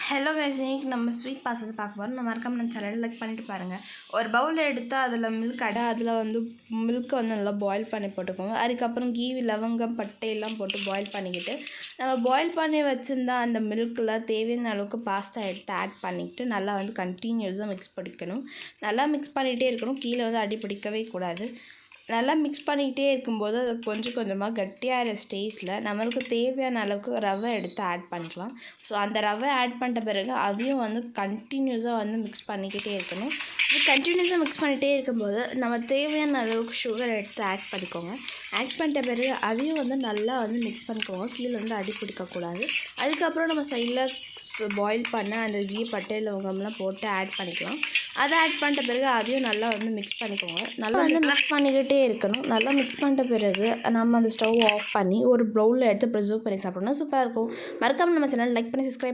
Hello guys, இன்னைக்கு நம்ம sweet pasta பார்க்க போகிறோம். நம்ம மறக்காம நம்ம சேனல் லைக் பண்ணிட்டு பாருங்கள். ஒரு பவுல் எடுத்தால் அதில் அதில் வந்து மில்க்கை வந்து நல்லா பாயில் பண்ணி போட்டுக்கோங்க. அதுக்கப்புறம் கீ, லவங்கம், பட்டையெல்லாம் போட்டு பாயில் பண்ணிக்கிட்டு நம்ம பாயில் பண்ணி வச்சுருந்தா அந்த மில்கில் தேவையான அளவுக்கு பாஸ்தா எடுத்து ஆட் பண்ணிக்கிட்டு நல்லா வந்து கண்டினியூஸாக மிக்ஸ் பண்ணிக்கணும். நல்லா மிக்ஸ் பண்ணிகிட்டே இருக்கணும். கீழே வந்து அடி பிடிக்கவே கூடாது. நல்லா மிக்ஸ் பண்ணிக்கிட்டே இருக்கும்போது அது கொஞ்சம் கொஞ்சமாக கட்டியாகிற ஸ்டேஜில் நம்மளுக்கு தேவையான அளவுக்கு ரவை எடுத்து ஆட் பண்ணிக்கலாம். ஸோ அந்த ரவை ஆட் பண்ணிட்ட பிறகு அதையும் வந்து கண்டினியூஸாக வந்து மிக்ஸ் பண்ணிக்கிட்டே இருக்கணும். கண்டினியூஸாக மிக்ஸ் பண்ணிகிட்டே இருக்கும்போது நம்ம தேவையான அளவுக்கு சுகர் எடுத்து ஆட் பண்ணிக்கோங்க. ஆட் பண்ணிட்ட பிறகு அதையும் வந்து நல்லா வந்து மிக்ஸ் பண்ணிக்கோங்க. கீழே வந்து அடி பிடிக்கக்கூடாது. அதுக்கப்புறம் நம்ம சைடில் பாயில் பண்ண அந்த கீ, பட்டை, லவங்கம்லாம் போட்டு ஆட் பண்ணிக்கலாம். அதை ஆட் பண்ணிட்ட பிறகு அதையும் நல்லா வந்து மிக்ஸ் பண்ணிக்கோங்க. நல்லா வந்து மிக்ஸ் பண்ணிக்கிட்டே இருக்கணும். நல்லா மிக்ஸ் பண்ணிட்ட பிறகு நம்ம அந்த ஸ்டவ் ஆஃப் பண்ணி ஒரு பவுலில் எடுத்து ப்ரிசர்வ் பண்ணி சாப்பிட்டோம்னா சூப்பராக இருக்கும். மறக்காமல் நம்ம சேனல் லைக் பண்ணி சப்ஸ்கிரைப்